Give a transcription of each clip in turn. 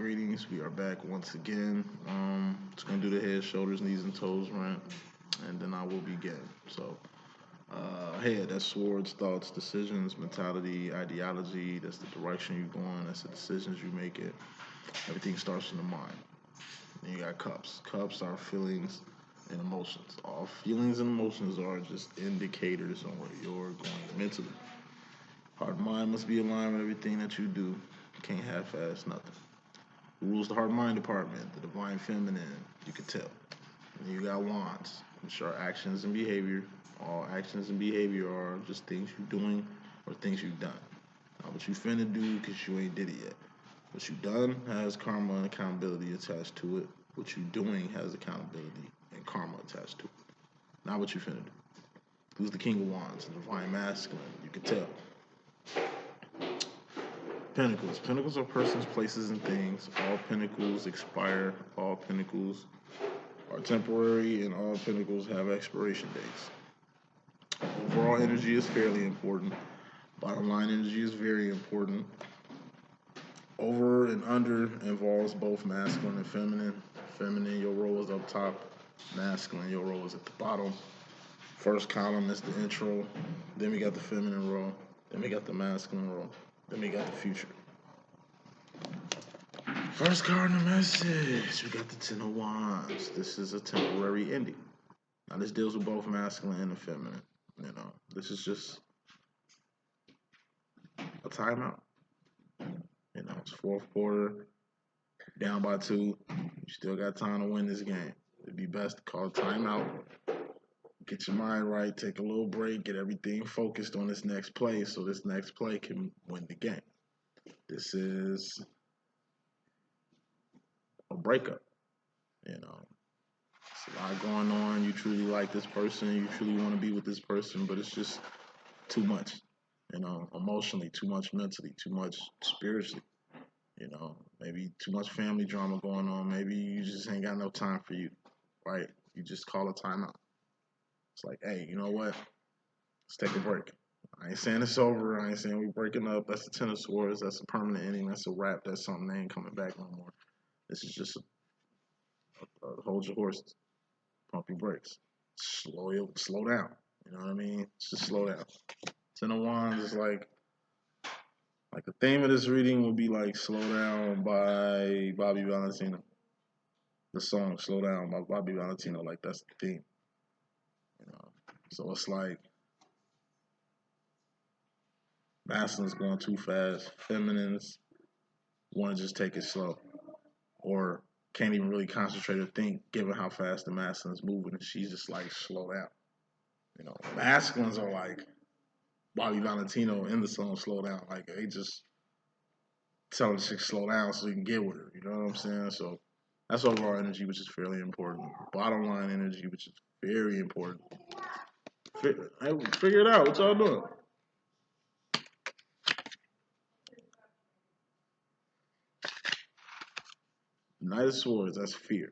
greetings. We are back once again. Just gonna do the head, shoulders, knees, and toes rant, and then I will begin. So, head, that's swords, thoughts, decisions, mentality, ideology. That's the direction you're going. That's the decisions you make. It. Everything starts in the mind. Then you got cups. Cups are feelings and emotions. All feelings and emotions are just indicators on where you're going mentally. Heart and mind must be aligned with everything that you do. You can't half-ass nothing. Who rules the heart mind department? The divine feminine. You can tell. And you got wands, which are actions and behavior. All actions and behavior are just things you're doing or things you've done. Not what you finna do because you ain't did it yet. What you done has karma and accountability attached to it. What you doing has accountability and karma attached to it. Not what you finna do. Who's the king of wands? The divine masculine. You can tell. Pentacles. Pentacles are persons, places, and things. All pentacles expire. All pentacles are temporary, and all pentacles have expiration dates. Overall energy is fairly important. Bottom line energy is very important. Over and under involves both masculine and feminine. Feminine, your role is up top. Masculine, your role is at the bottom. First column is the intro. Then we got the feminine role. Then we got the masculine role. Then we got the future. First card in the message. We got the Ten of Wands. This is a temporary ending. Now this deals with both masculine and the feminine. This is just a timeout. It's fourth quarter, down by 2. You still got time to win this game. It'd be best to call a timeout. Get your mind right, take a little break, get everything focused on this next play so this next play can win the game. This is a breakup. It's a lot going on. You truly like this person, you truly want to be with this person, but it's just too much. Emotionally, too much mentally, too much spiritually. Maybe too much family drama going on. Maybe you just ain't got no time for you, right? You just call a timeout. It's like, hey, you know what? Let's take a break. I ain't saying it's over. I ain't saying we're breaking up. That's the Ten of Swords. That's a permanent ending. That's a wrap. That's something that ain't coming back no more. This is just hold your horses, pump your brakes, slow down. You know what I mean? Just slow down. Ten of Wands is like the theme of this reading would be like "Slow Down" by Bobby Valentino. The song "Slow Down" by Bobby Valentino. Like that's the theme. So it's like masculines going too fast, feminines want to just take it slow, or can't even really concentrate or think given how fast the masculine's moving, and she's just like slow down. Masculines are like Bobby Valentino in the song "Slow Down," like they just telling the chick slow down so you can get with her. You know what I'm saying? So that's overall energy, which is fairly important. Bottom line energy, which is very important. Figure it out. What y'all doing? Knight of Swords, that's fear.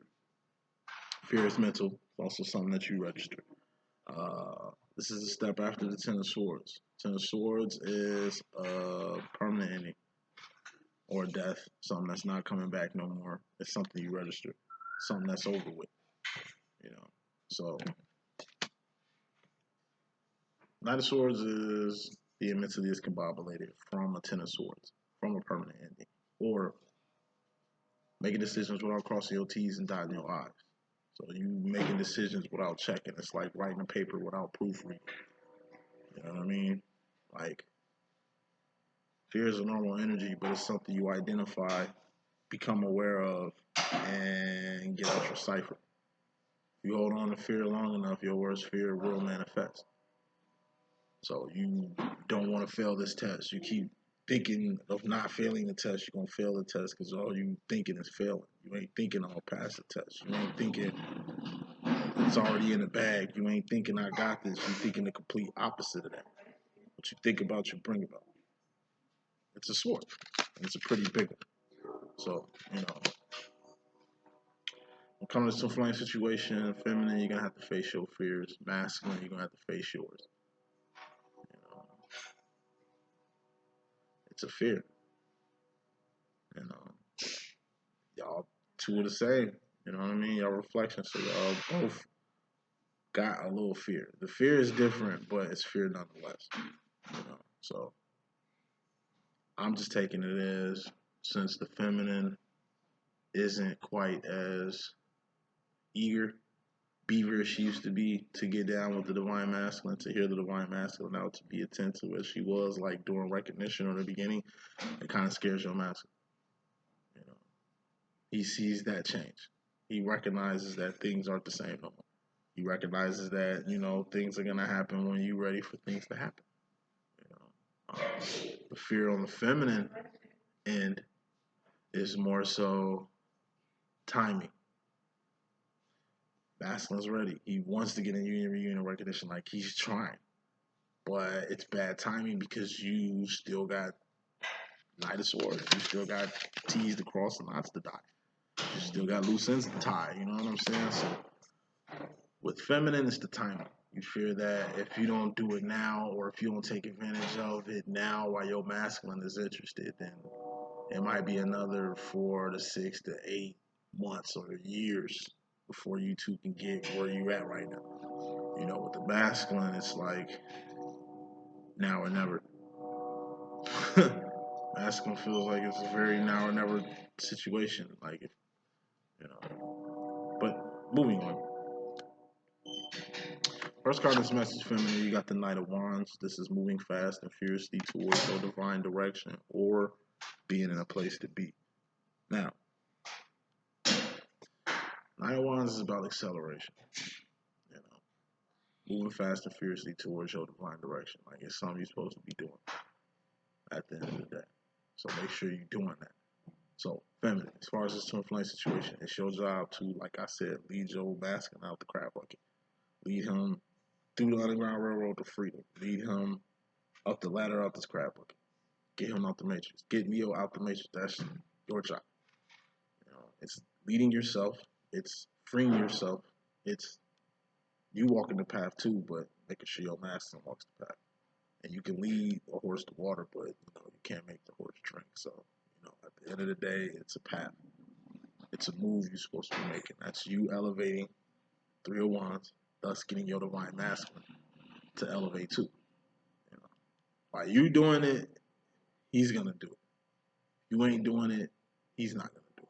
Fear is mental. It's also something that you register. This is a step after the Ten of Swords. Ten of Swords is a permanent ending or death, something that's not coming back no more. It's something you register, something that's over with. So Knight of Swords is the mentally discombobulated from a Ten of Swords, from a permanent ending, or making decisions without crossing your T's and dotting your I's. So you making decisions without checking. It's like writing a paper without proofreading. You know what I mean? Like fear is a normal energy, but it's something you identify, become aware of, and get out your cipher. If you hold on to fear long enough, your worst fear will manifest. So you don't want to fail this test. You keep thinking of not failing the test. You're going to fail the test because all you thinking is failing. You ain't thinking I'll pass the test. You ain't thinking it's already in the bag. You ain't thinking I got this. You're thinking the complete opposite of that. What you think about, you bring about. It's a sword. And it's a pretty big one. So, coming to some flame situation, feminine, you're going to have to face your fears. Masculine, you're going to have to face yours. It's a fear. y'all two are the same. You know what I mean? Y'all reflection. So y'all both got a little fear. The fear is different, but it's fear nonetheless. You know. So I'm just taking it as since the feminine isn't quite as eager, beaver as she used to be to get down with the divine masculine, to hear the divine masculine out, to be attentive as she was like during recognition in the beginning, it kind of scares your masculine. You know, he sees that change. He recognizes that things aren't the same no more. He recognizes that things are gonna happen when you're ready for things to happen. You know, the fear on the feminine end is more so timing. Masculine's ready. He wants to get in union reunion recognition, like he's trying, but it's bad timing because you still got Knight of Swords. You still got T's to cross and knots to die. You still got loose ends to tie. You know what I'm saying? So with feminine, it's the timing. You fear that if you don't do it now, or if you don't take advantage of it now while your masculine is interested, then it might be another 4 to 6 to 8 months or years before you two can get where you're at right now. With the masculine, it's like now or never. Masculine feels like it's a very now or never situation. Like, But moving on. First card in this message, feminine, you got the Knight of Wands. This is moving fast and fiercely towards your divine direction or being in a place to be. Now, Knight of Wands is about acceleration. Moving fast and fiercely towards your divine direction. Like it's something you're supposed to be doing at the end of the day. So make sure you're doing that. So, feminine, as far as this twin flame situation, it's your job to, like I said, lead your masculine out the crab bucket. Lead him through the Underground Railroad to freedom. Lead him up the ladder out this crab bucket. Get him out the matrix. Get Neo out the matrix. That's your job. It's leading yourself. It's freeing yourself. It's you walking the path too, but making sure your masculine walks the path. And you can lead a horse to water, but you can't make the horse drink. So, at the end of the day, it's a path. It's a move you're supposed to be making. That's you elevating 3 of Wands, thus getting your divine masculine to elevate too. While you doing it, he's gonna do it. If you ain't doing it, he's not gonna do it.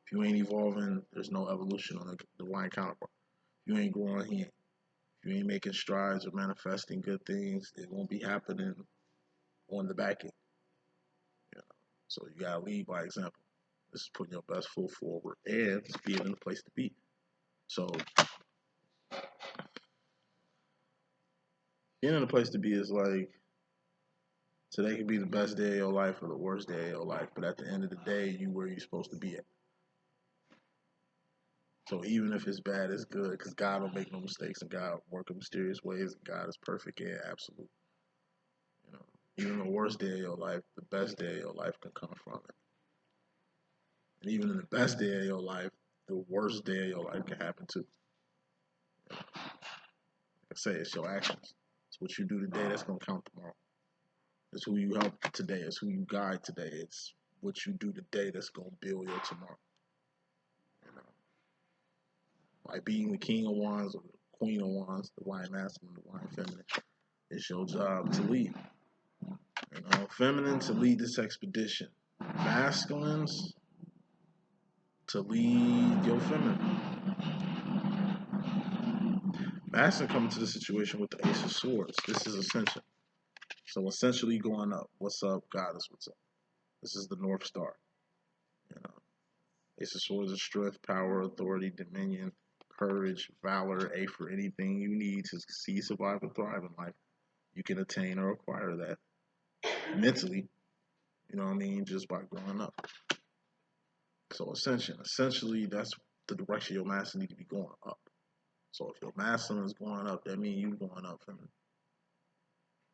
If you ain't evolving, there's no evolution on the divine counterpart. If you ain't growing, he ain't. If you ain't making strides or manifesting good things, it won't be happening on the back end. So you gotta lead by example. This is putting your best foot forward and being in the place to be. So being in a place to be is like today could be the best day of your life or the worst day of your life, but at the end of the day, you where you're supposed to be at. So even if it's bad, it's good because God don't make no mistakes and God work in mysterious ways and God is perfect and absolute. Even the worst day of your life, the best day of your life can come from it. And even in the best day of your life, the worst day of your life can happen too. Like I say, it's your actions. It's what you do today that's going to count tomorrow. It's who you help today. It's who you guide today. It's what you do today that's going to build your tomorrow. By being the King of Wands or the Queen of Wands, the divine masculine, the divine feminine, it's your job to lead. Feminine to lead this expedition. Masculines to lead your feminine. Masculine coming to the situation with the Ace of Swords. This is Ascension. So essentially going up. What's up, Goddess? What's up? This is the North Star. Ace of Swords is strength, power, authority, dominion, courage, valor, A for anything you need to succeed, survive, and thrive in life. You can attain or acquire that mentally, just by growing up. So Ascension, essentially, that's the direction your masculine need to be going up. So if your masculine is going up, that means you going up feminine.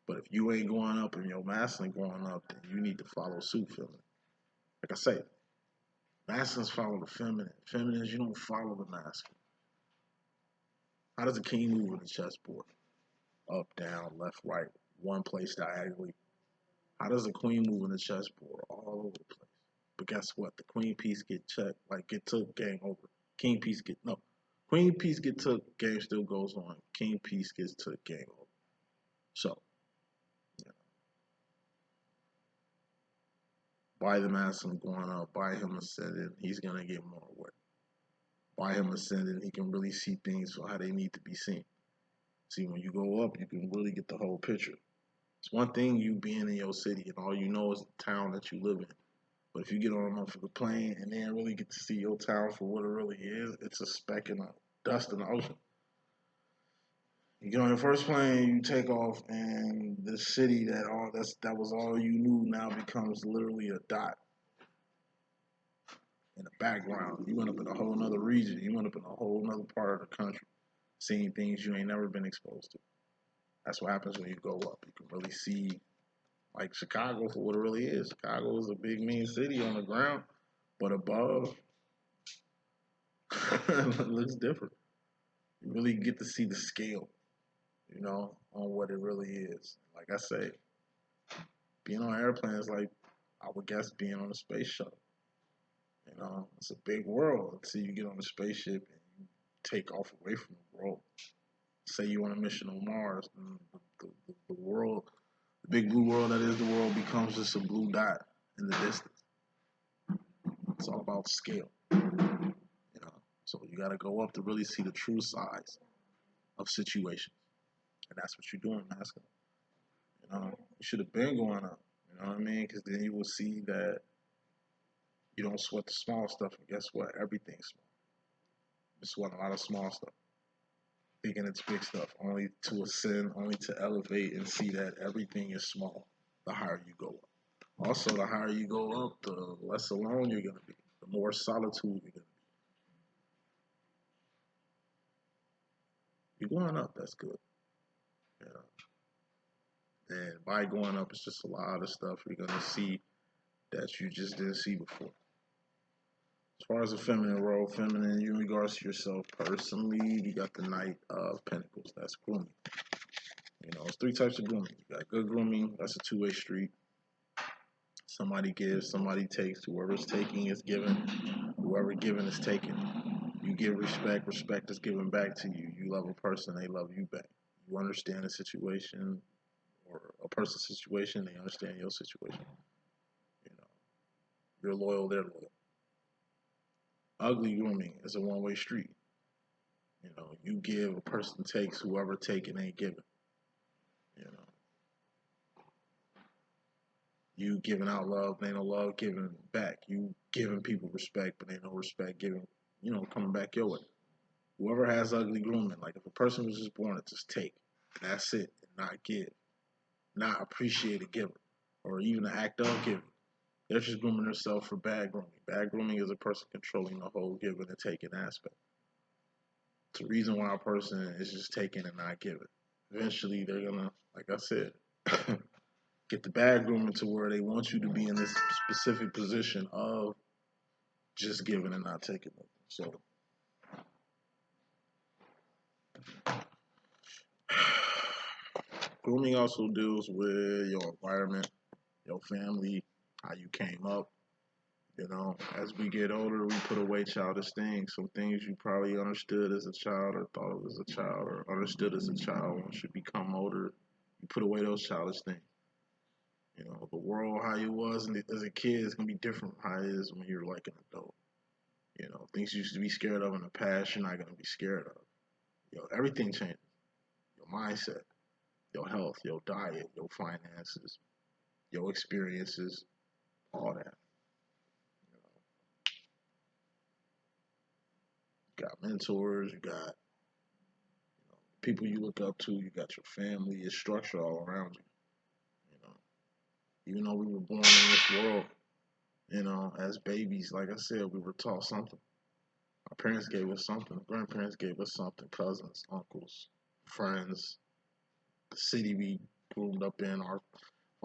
But if you ain't going up and your masculine going up, then you need to follow suit feminine. Like I say, masculines follow the feminine. Feminines, you don't follow the masculine. How does a king move in the chessboard? Up, down, left, right, one place diagonally. How does a queen move in the chessboard? All over the place. But guess what? The queen piece get checked, like get took, game over. King piece get no. Queen piece get took, game still goes on. King piece gets took, game over. So, yeah. By the masculine going up, by him ascending, he's gonna get more aware. By him ascending, he can really see things for how they need to be seen. See, when you go up, you can really get the whole picture. It's one thing you being in your city and all you know is the town that you live in. But if you get on a motherfucking plane and then really get to see your town for what it really is, it's a speck in the dust in the ocean. You get on your first plane, you take off, and the city that was all you knew now becomes literally a dot in the background. You went up in a whole nother region. You went up in a whole nother part of the country, seeing things you ain't never been exposed to. That's what happens when you go up. You can really see like Chicago for what it really is. Chicago is a big mean city on the ground, but above it looks different. You really get to see the scale, on what it really is. Like I say, being on an airplane is like I would guess being on a space shuttle. It's a big world until you get on a spaceship and you take off away from the world. Say you on a mission on Mars, and the world, the big blue world that is the world, becomes just a blue dot in the distance. It's all about scale, So you got to go up to really see the true size of situations, and that's what you're doing, masculine. You should have been going up. You know what I mean? Because then you will see that you don't sweat the small stuff, and guess what? Everything's small. You sweat a lot of small stuff, thinking it's big stuff, only to ascend, only to elevate and see that everything is small the higher you go up. Also, the higher you go up, the less alone you're going to be, the more solitude you're going to be. You're going up, that's good. And by going up, it's just a lot of stuff you're going to see that you just didn't see before. As far as the feminine role, feminine in regards to yourself personally, you got the Knight of Pentacles. That's grooming. It's three types of grooming. You got good grooming. That's a two-way street. Somebody gives, somebody takes. Whoever's taking is given. Whoever given is taken. You give respect. Respect is given back to you. You love a person, they love you back. You understand a situation or a person's situation, they understand your situation. You're loyal, they're loyal. Ugly grooming is a one-way street. You give, a person takes, whoever taken ain't given. You giving out love, ain't no love given back. You giving people respect, but ain't no respect given, coming back your way. Whoever has ugly grooming, like if a person was just born to just take, and that's it, and not give, not appreciate a giver, or even the act of giving. They're just grooming themselves for bad grooming. Bad grooming is a person controlling the whole giving and taking aspect. It's the reason why a person is just taking and not giving. Eventually, they're gonna, like I said, get the bad grooming to where they want you to be in this specific position of just giving and not taking it. So, grooming also deals with your environment, your family, how you came up. As we get older, we put away childish things. Some things you probably understood as a child or thought of as a child or understood as a child. Once you become older, you put away those childish things. The world, how you was as a kid is going to be different from how it is when you're like an adult. Things you used to be scared of in the past, you're not going to be scared of. Everything changes. Your mindset, your health, your diet, your finances, your experiences, all that. You got mentors, you got people you look up to, you got your family, your structure all around you. Even though we were born in this world, as babies, like I said, we were taught something. Our parents gave us something. Grandparents gave us something. Cousins, uncles, friends, the city we groomed up in, our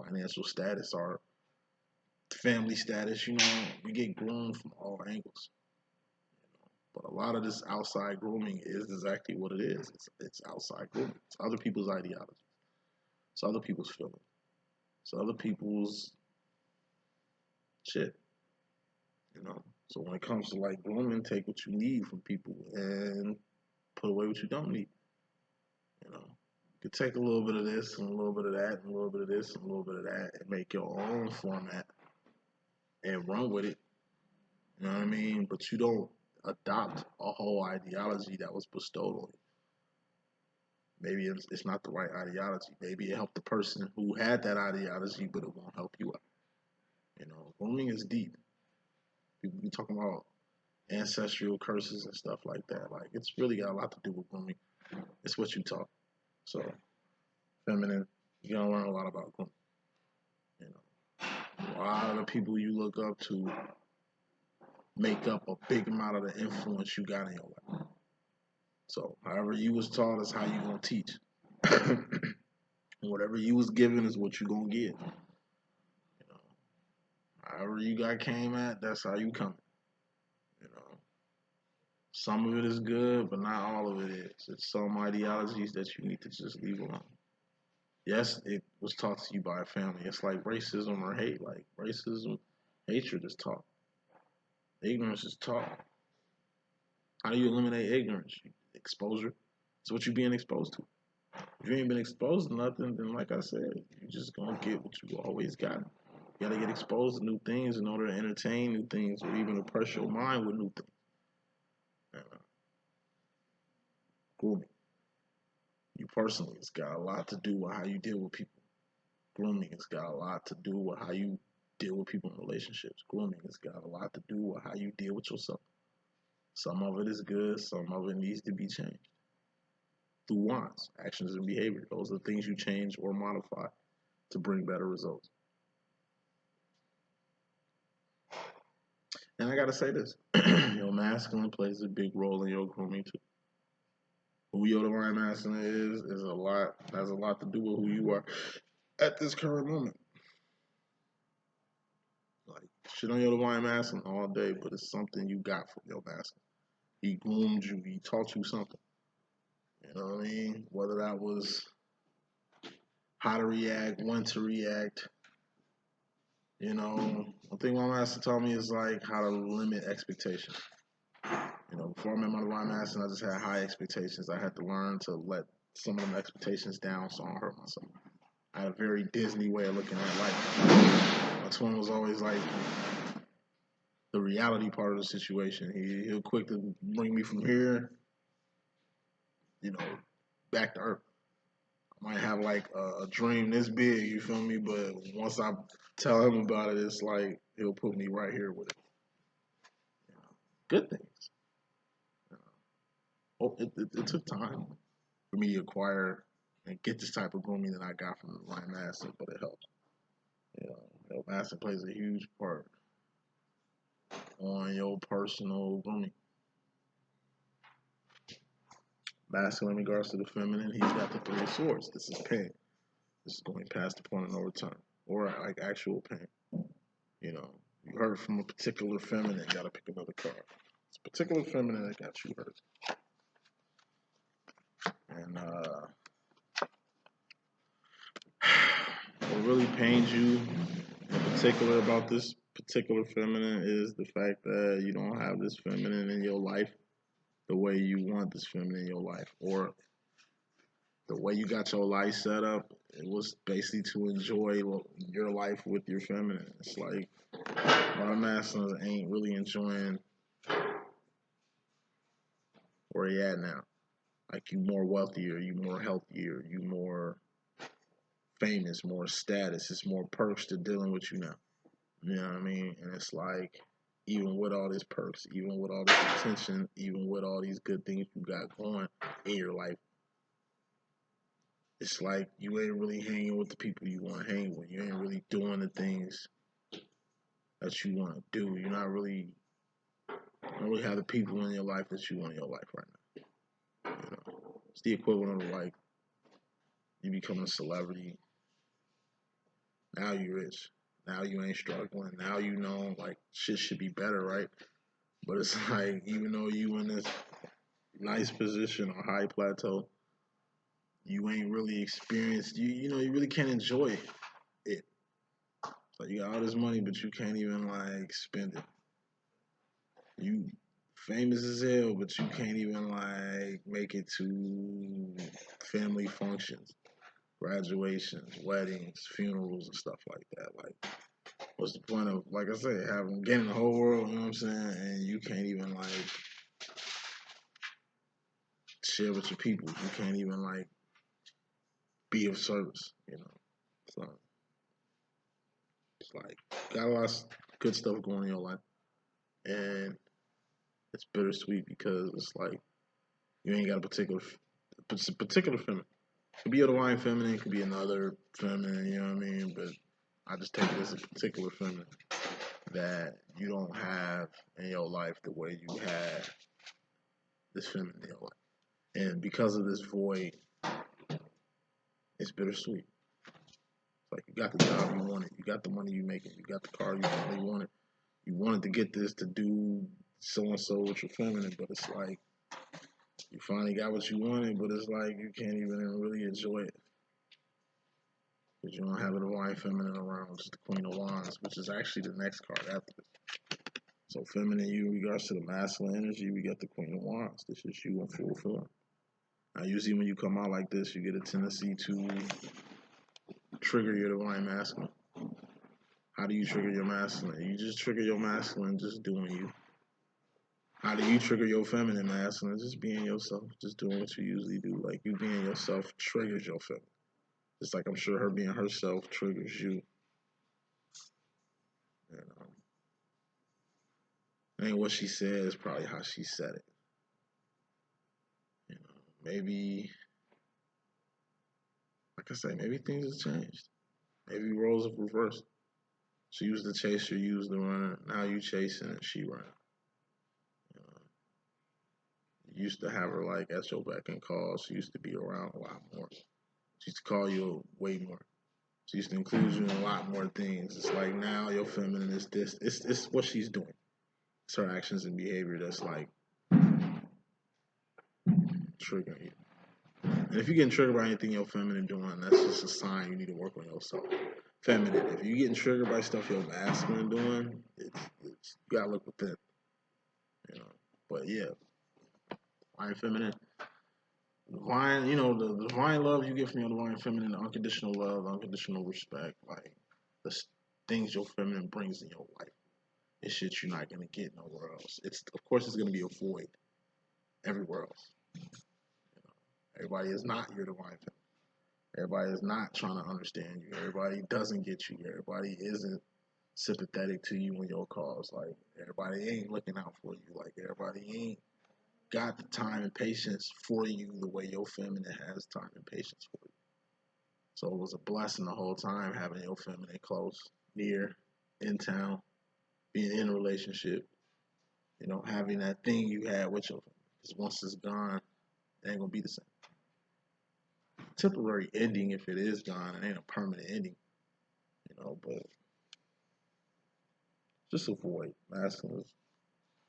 financial status, our family status. We get groomed from all angles. But a lot of this outside grooming is exactly what it is. It's outside grooming. It's other people's ideologies. It's other people's feelings. It's other people's shit. You know. So when it comes to like grooming, take what you need from people and put away what you don't need. You know. You could take a little bit of this and a little bit of that and a little bit of this and a little bit of that and make your own format and run with it. You know what I mean? But you don't adopt a whole ideology that was bestowed on you. Maybe it's not the right ideology. Maybe it helped the person who had that ideology, but it won't help you out. You know, grooming is deep. People be talking about ancestral curses and stuff like that. Like, it's really got a lot to do with grooming. It's what you taught. So, feminine, you're gonna learn a lot about grooming. You know, a lot of the people you look up to make up a big amount of the influence you got in your life. So, however you was taught is how you gonna teach. Whatever you was given is what you gonna give. You know, however you got came at, that's how you come. You know, some of it is good, but not all of it is. It's some ideologies that you need to just leave alone. Yes, it was taught to you by a family. It's like racism or hate. Like racism, hatred is taught. Ignorance is taught. How do you eliminate ignorance? Exposure. It's what you're being exposed to. If you ain't been exposed to nothing, then like I said, you just gonna get what you always got. You gotta get exposed to new things in order to entertain new things or even impress your mind with new things. Grooming. You personally, it's got a lot to do with how you deal with people. Grooming has got a lot to do with how you deal with people in relationships. Grooming has got a lot to do with how you deal with yourself. Some of it is good, some of it needs to be changed. Through wants, actions, and behavior. Those are the things you change or modify to bring better results. And I gotta say this, your masculine plays a big role in your grooming too. Who your divine masculine is a lot has a lot to do with who you are at this current moment. Like shit on your divine masculine all day, but it's something you got from your masculine. He groomed you, he taught you something. You know what I mean? Whether that was how to react, when to react. You know, one thing my master taught me is like how to limit expectations. You know, before I met my divine master, I just had high expectations. I had to learn to let some of them expectations down so I don't hurt myself. I had a very Disney way of looking at life. My twin was always like the reality part of the situation. He'll quick to bring me from here, you know, back to earth. I might have like a dream this big, you feel me? But once I tell him about it, it's like he'll put me right here with it. You know, good things. You know. It took time for me to acquire and get this type of grooming that I got from my master, but it helps. You know, your master plays a huge part on your personal grooming. Masculine in regards to the feminine, he's got the three of swords. This is pain. This is going past the point of no return, or like actual pain. You know, you hurt from a particular feminine, gotta pick another card. It's a particular feminine that got you hurt. And what really pains you in particular about this particular feminine is the fact that you don't have this feminine in your life the way you want this feminine in your life, or the way you got your life set up. It was basically to enjoy your life with your feminine. It's like a lot of masculines ain't really enjoying where you at now. Like you more wealthier, you more healthier, you more famous, more status. It's more perks to dealing with you now. You know what I mean? And it's like, even with all these perks, even with all this attention, even with all these good things you got going in your life, it's like you ain't really hanging with the people you want to hang with. You ain't really doing the things that you want to do. You're not really, you don't really have the people in your life that you want in your life right now. You know, it's the equivalent of like you becoming a celebrity. Now you rich. Now you ain't struggling. Now you know like shit should be better, right? But it's like even though you in this nice position or high plateau, you ain't really experienced. You know you really can't enjoy it. Like you got all this money, but you can't even like spend it. You famous as hell, but you can't even like make it to family functions, graduations, weddings, funerals, and stuff like that. Like, what's the point of, like I said, having getting the whole world? You know what I'm saying? And you can't even like share with your people. You can't even like be of service. You know, so it's like got a lot of good stuff going in your life, and it's bittersweet because it's like you ain't got a particular feminine. It could be a divine feminine, it could be another feminine. You know what I mean? But I just take it as a particular feminine that you don't have in your life the way you had this feminine in your life. And because of this void, it's bittersweet. It's like you got the job you wanted, you got the money you making, you got the car you really wanted. You wanted to get this to do so and so with your feminine, but it's like you finally got what you wanted, but it's like you can't even really enjoy it because you don't have a divine feminine around, which is the Queen of Wands, which is actually the next card after this. So feminine you in regards to the masculine energy, we got the Queen of Wands. This is you in full form. Now usually when you come out like this, you get a tendency to trigger your divine masculine. How do you trigger your masculine? You just trigger your masculine just doing you. How do you trigger your feminine masculine? Just being yourself, just doing what you usually do. Like you being yourself triggers your feminine. Just like I'm sure her being herself triggers you. You know, ain't what she said is probably how she said it. You know, maybe, like I say, maybe things have changed. Maybe roles have reversed. She was the chaser, you was the runner. Now you chasing and she running. You know, you used to have her like at your beck and call. She used to be around a lot more. She used to call you way more. She used to include you in a lot more things. It's like now your feminine is this. It's what she's doing. It's her actions and behavior that's like triggering you. And if you're getting triggered by anything your feminine doing, that's just a sign you need to work on yourself. Feminine. If you're getting triggered by stuff your masculine doing, it's you gotta look within. You know. But yeah, divine feminine. Divine, you know, the divine love you get from your divine feminine, the unconditional love, unconditional respect, like the things your feminine brings in your life. It's shit you're not gonna get nowhere else. It's of course it's gonna be a void everywhere else. You know, everybody is not your divine feminine. Everybody is not trying to understand you. Everybody doesn't get you. Everybody isn't sympathetic to you in your cause. Like everybody ain't looking out for you. Like everybody ain't got the time and patience for you the way your feminine has time and patience for you. So it was a blessing the whole time having your feminine close, near, in town, being in a relationship, you know, having that thing you had with your feminine. Because once it's gone, it ain't gonna be the same. Temporary ending if it is gone, it ain't a permanent ending, you know, but just a void. Masculine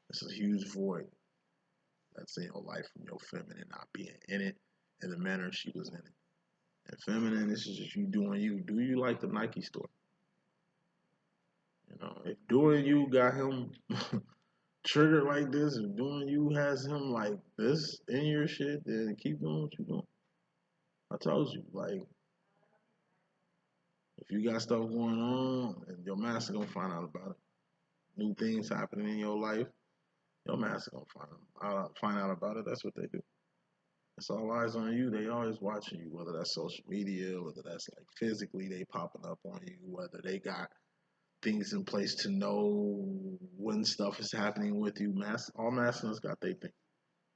it's a huge void that's in your life from your feminine not being in it in the manner she was in it. And feminine, this is just you doing you. Do you like the Nike store? You know, if doing you got him triggered like this, if doing you has him like this in your shit, then keep doing what you're doing. I told you, like, if you got stuff going on and your master gonna find out about it, new things happening in your life, your master gonna find out about it. That's what they do. It's all eyes on you. They always watching you, whether that's social media, whether that's like physically they popping up on you, whether they got things in place to know when stuff is happening with you. All masters got they thing.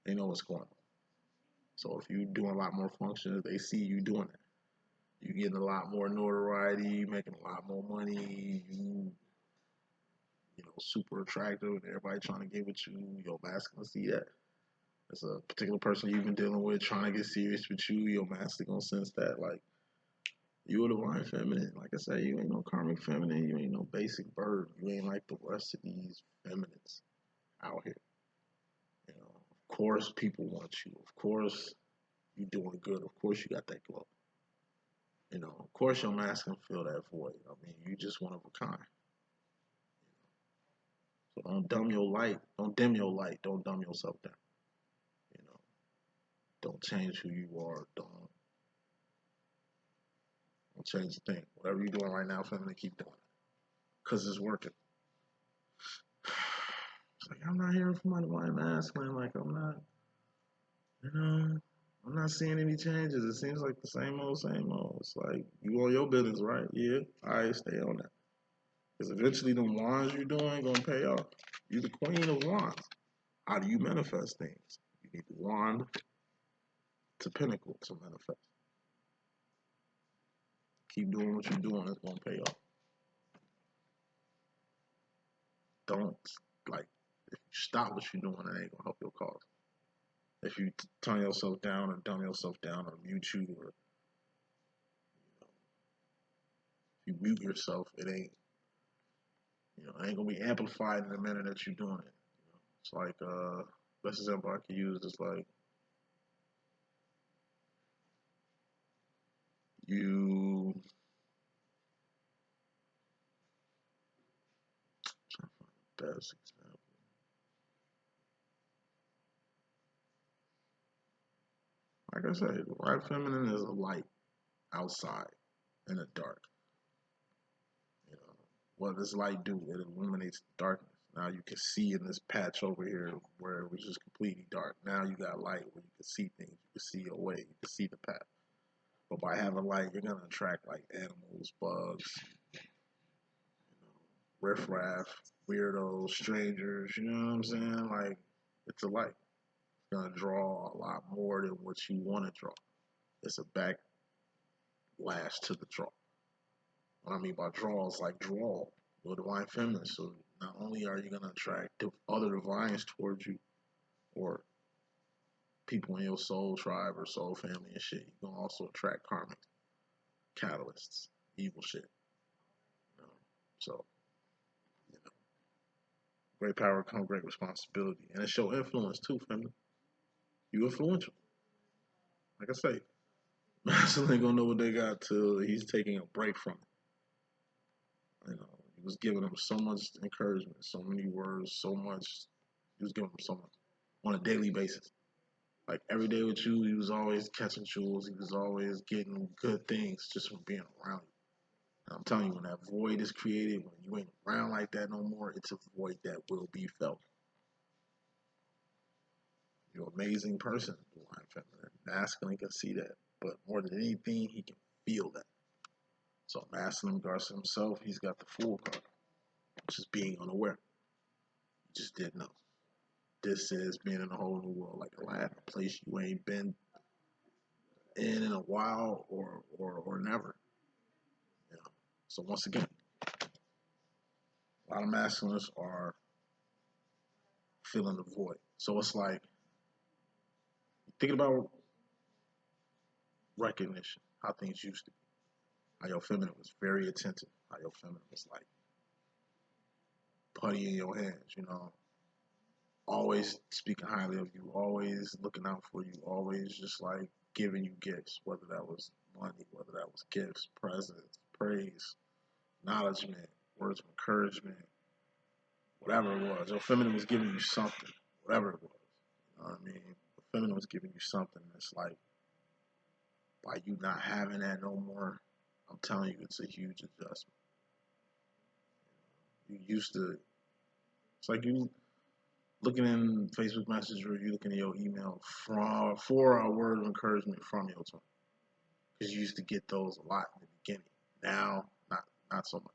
They know what's going on. So if you doing a lot more functions, they see you doing it. You getting a lot more notoriety, making a lot more money. You know, super attractive. And everybody trying to get with you. Your master gonna see that. There's a particular person you've been dealing with trying to get serious with you. Your master gonna sense that. Like you a divine feminine. Like I say, you ain't no karmic feminine. You ain't no basic bird. You ain't like the rest of these feminines out here. You know, of course people want you. Of course you doing good. Of course you got that glow. You know, of course your mask can fill that void. I mean, you just one of a kind. So don't dumb your light. Don't dim your light. Don't dumb yourself down. You know, don't change who you are. Don't change a thing. Whatever you're doing right now, family, keep doing it because it's working. It's like I'm not hearing from my divine masculine. Like I'm not, you know, I'm not seeing any changes. It seems like the same old, same old. It's like you on your business, right? Yeah, all right, stay on that. Because eventually, the wands you're doing gonna pay off. You're the queen of wands. How do you manifest things? You need the wand to pinnacle to manifest. Keep doing what you're doing. It's gonna pay off. Don't like if you stop what you're doing, it ain't gonna help your cause. If you turn yourself down or dumb yourself down or mute you or you mute yourself, it ain't it ain't gonna be amplified in the manner that you're doing it. It's like best example I can use is like you best example. Like I said, the right feminine is a light outside in the dark. You know, what does light do? It illuminates the darkness. Now you can see in this patch over here where it was just completely dark. Now you got light where you can see things. You can see your way. You can see the path. But by having light, you're gonna attract like animals, bugs, riffraff, weirdos, strangers. You know what I'm saying? Like it's a light. It's gonna draw a lot more than what you want to draw. It's a backlash to the draw. What I mean by draw is like draw your divine feminine. So not only are you gonna attract other divines towards you, or people in your soul tribe or soul family and shit, you're gonna also attract karmic catalysts, evil shit. You know? So, you know, great power comes great responsibility, and it's your influence too, family. You influential. Like I say, Master ain't gonna know what they got till he's taking a break from it. You know, he was giving them so much encouragement, so many words, so much. He was giving them so much on a daily basis. Like every day with you, he was always catching jewels. He was always getting good things just from being around you. And I'm telling you, when that void is created, when you ain't around like that no more, it's a void that will be felt. You're an amazing person, divine feminine. Masculine can see that, but more than anything, he can feel that. So masculine regards to himself, he's got the full card, which is being unaware. You just didn't know. This is being in a whole new world, like a place you ain't been in a while or never. You know? So once again, a lot of masculines are filling the void. So it's like thinking about recognition, how things used to be. How your feminine was very attentive. How your feminine was like putty in your hands, always speaking highly of you, always looking out for you, always just like giving you gifts, whether that was money, whether that was gifts, presents, praise, acknowledgement, words of encouragement, whatever it was. Your feminine was giving you something, whatever it was. You know what I mean? The feminine was giving you something. It's like by you not having that no more, I'm telling you, it's a huge adjustment. You used to, it's like you looking in Facebook Messenger, you looking at your email for a word of encouragement from your twin. Because you used to get those a lot in the beginning. Now, not so much.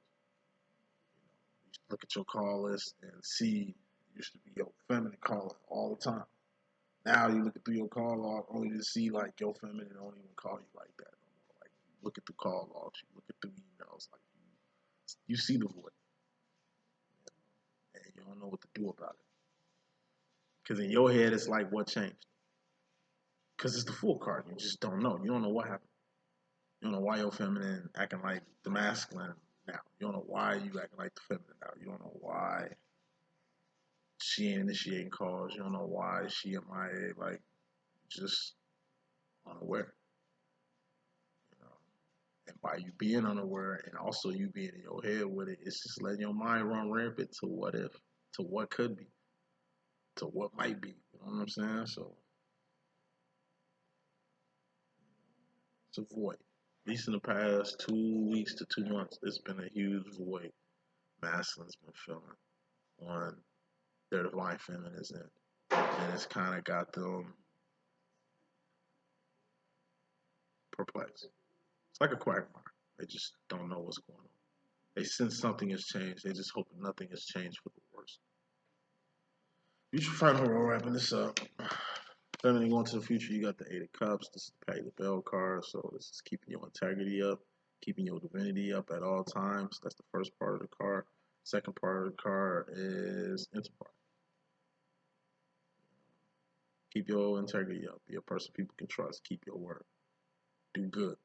You used to look at your call list and see, used to be your feminine calling all the time. Now you look through your call log only to see like your feminine don't even call you like that no more. Like you look at the call logs, you look at the emails, like you see the void, and you don't know what to do about it. Because in your head, it's like what changed. Because it's the full card. You just don't know. You don't know what happened. You don't know why your feminine acting like the masculine now. You don't know why you acting like the feminine now. You don't know why she ain't initiating calls. You don't know why she MIA. Like, just unaware. You know? And by you being unaware and also you being in your head with it, it's just letting your mind run rampant to what if. to what could be, to what might be. You know what I'm saying? So it's a void. At least in the past 2 weeks to 2 months, it's been a huge void masculine's been feeling on their divine feminine's end. And it's kind of got them perplexed. It's like a quagmire. They just don't know what's going on. They sense something has changed. They just hope nothing has changed for the worse. You should find her wrapping this up. Feminine going to the future, you got the Eight of Cups. This is the Pay the Bell card. So this is keeping your integrity up, keeping your divinity up at all times. That's the first part of the card. Second part of the card is enterprise. Keep your integrity up. Be a person people can trust. Keep your word. Do good.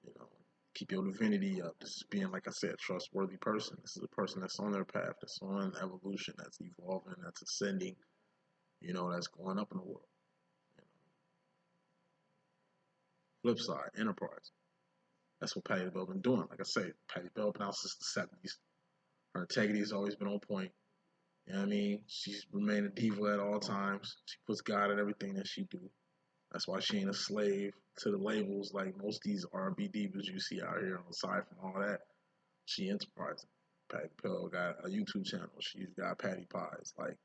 You know, keep your divinity up. This is being, like I said, a trustworthy person. This is a person that's on their path, that's on evolution, that's evolving, that's ascending. You know, that's going up in the world. You know. Flip side, enterprise. That's what Patty Bell been doing. Like I say, Patty Bell been out since the 70s. Her integrity has always been on point. You know what I mean? She's remained a diva at all times. She puts God in everything that she do. That's why she ain't a slave to the labels like most of these R&B divas you see out here. Aside from all that, she enterprising. Patty Bell got a YouTube channel. She's got Patty Pies. Like,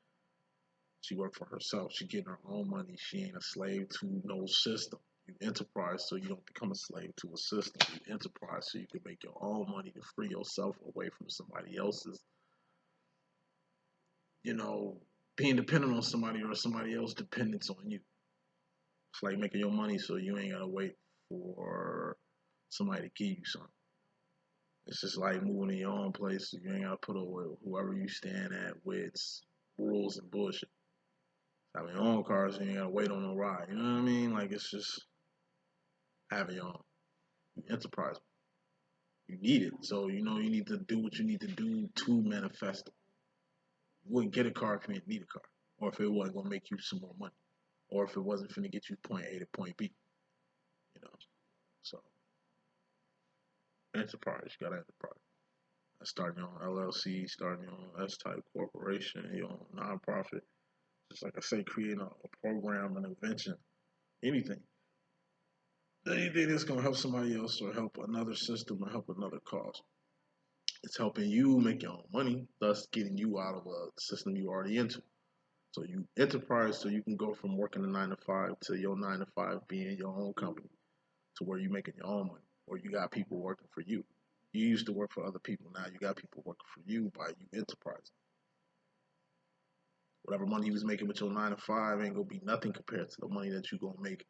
she worked for herself. She getting her own money. She ain't a slave to no system. You enterprise so you don't become a slave to a system. You enterprise so you can make your own money to free yourself away from somebody else's, you know, being dependent on somebody or somebody else dependence on you. It's like making your money so you ain't gotta wait for somebody to give you something. It's just like moving to your own place so you ain't gotta put up with whoever you stand at with rules and bullshit. Having your own car so you ain't gotta wait on no ride. You know what I mean? Like, it's just having your own. You enterprise. You need it. So you know you need to do what you need to do to manifest it. You wouldn't get a car if you didn't need a car. Or if it wasn't gonna make you some more money. Or if it wasn't finna get you point A to point B. You know. So enterprise, you gotta enterprise. Starting your own LLC, starting your own S-type corporation, your own nonprofit. Just like I say, creating a program, an invention, anything. Anything that's gonna help somebody else or help another system or help another cause. It's helping you make your own money, thus getting you out of a system you already into. So you enterprise so you can go from working a 9 to 5 to your 9 to 5 being your own company to where you're making your own money or you got people working for you. You used to work for other people. Now you got people working for you by you enterprising. Whatever money you was making with your 9 to 5 ain't gonna be nothing compared to the money that you gonna make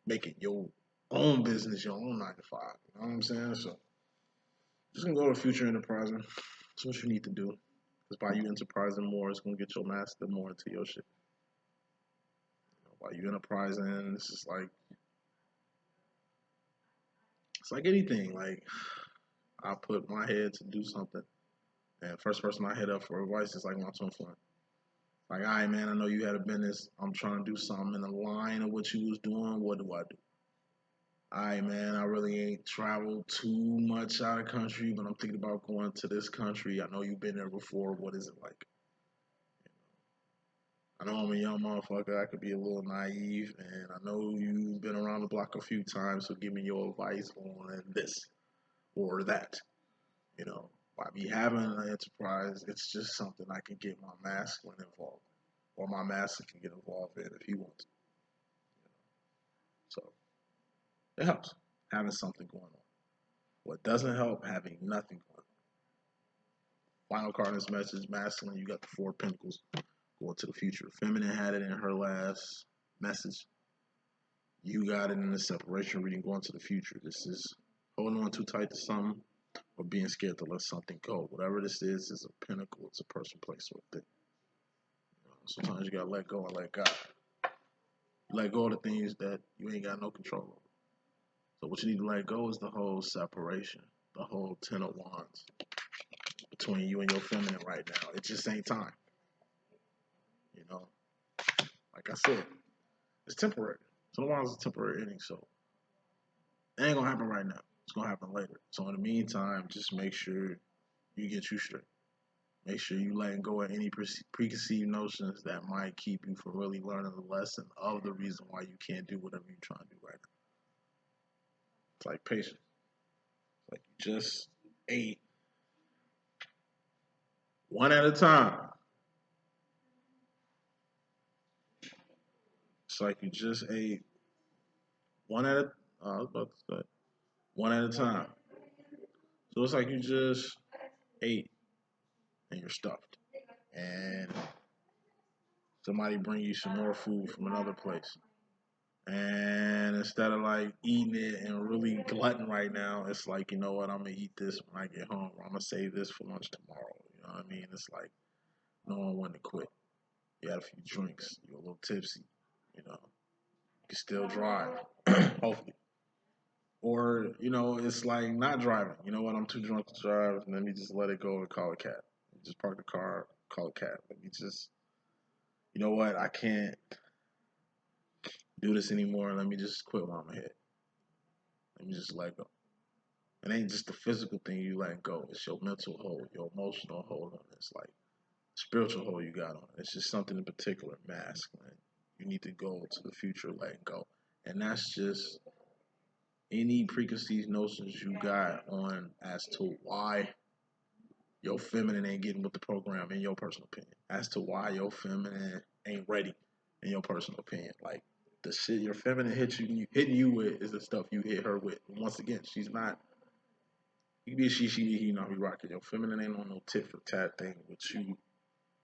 making your own business, your own 9 to 5. You know what I'm saying? So just gonna go to future enterprising. That's what you need to do. Because by you enterprising more, it's gonna get your master more into your shit. You know, by you enterprising, it's like anything. Like, I put my head to do something, and first person I hit up for advice is like my twin flame. Like, all right, man, I know you had a business. I'm trying to do something in the line of what you was doing. What do I do? All right, man, I really ain't traveled too much out of country, but I'm thinking about going to this country. I know you've been there before. What is it like? I know I'm a young motherfucker. I could be a little naive, and I know you've been around the block a few times, so give me your advice on this or that. You know, by me having an enterprise, it's just something I can get my masculine involved, or my master can get involved in if he wants. So it helps having something going on. What doesn't help, having nothing going on. Final card in this message, masculine, you got the Four of Pentacles going to the future. Feminine had it in her last message. You got it in the separation reading going to the future. This is holding on too tight to something or being scared to let something go. Whatever this is a pinnacle. It's a person, place, or thing. Sometimes you gotta let go and let God. Let go of the things that you ain't got no control over. So what you need to let go is the whole separation, the whole 10 of Wands between you and your feminine right now. It just ain't time. You know, like I said, it's temporary. 10 of Wands is a temporary ending, so it ain't gonna happen right now. It's gonna happen later. So in the meantime, just make sure you get you straight. Make sure you letting go of any preconceived notions that might keep you from really learning the lesson of the reason why you can't do whatever you're trying to do right now. It's like patience. It's like you just ate one at a time. It's like you just ate one at a I was about to say one at a time. So it's like you just ate and you're stuffed. And somebody bring you some more food from another place. And instead of like eating it and really glutton right now, it's like, you know what, I'm gonna eat this when I get home, or I'm gonna save this for lunch tomorrow. You know what I mean? It's like knowing when to quit. You had a few drinks, you're a little tipsy, you know, you can still drive, hopefully. Or, you know, it's like not driving. You know what, I'm too drunk to drive, let me just let it go and call a cab. Just park the car, call a cab. Let me just, you know what, I can't do this anymore. Let me just quit while I'm ahead. Let me just let go. It ain't just the physical thing you let go. It's your mental hold, your emotional hold on it. It's like spiritual hold you got on it. It's just something in particular, mask, man. You need to go to the future, letting go. And that's just any preconceived notions you got on as to why your feminine ain't getting with the program, in your personal opinion. As to why your feminine ain't ready, in your personal opinion. Like the shit your feminine hitting you with is the stuff you hit her with. Once again, she's not. You be she be he, not be rocking. Your feminine ain't on no tit for tat thing with you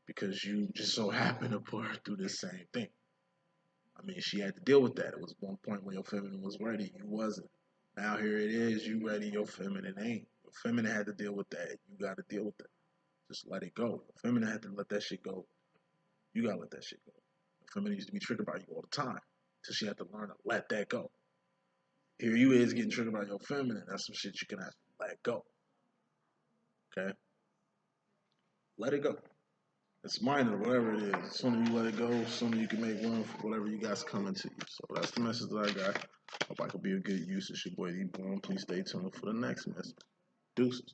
because you just so happen to put her through the same thing. I mean, she had to deal with that. It was one point when your feminine was ready, you wasn't. Now here it is, you ready, your feminine ain't. Your feminine had to deal with that. You got to deal with that. Just let it go. Your feminine had to let that shit go. You got to let that shit go. Your feminine used to be triggered by you all the time. So she had to learn to let that go. Here you is getting triggered by your feminine. That's some shit you can have to let go. Okay? Let it go. It's minor, whatever it is. The sooner you let it go, the sooner you can make room for whatever you got's coming to you. So that's the message that I got. Hope I could be of good use. It's your boy D.Boom. Please stay tuned for the next message. Deuces.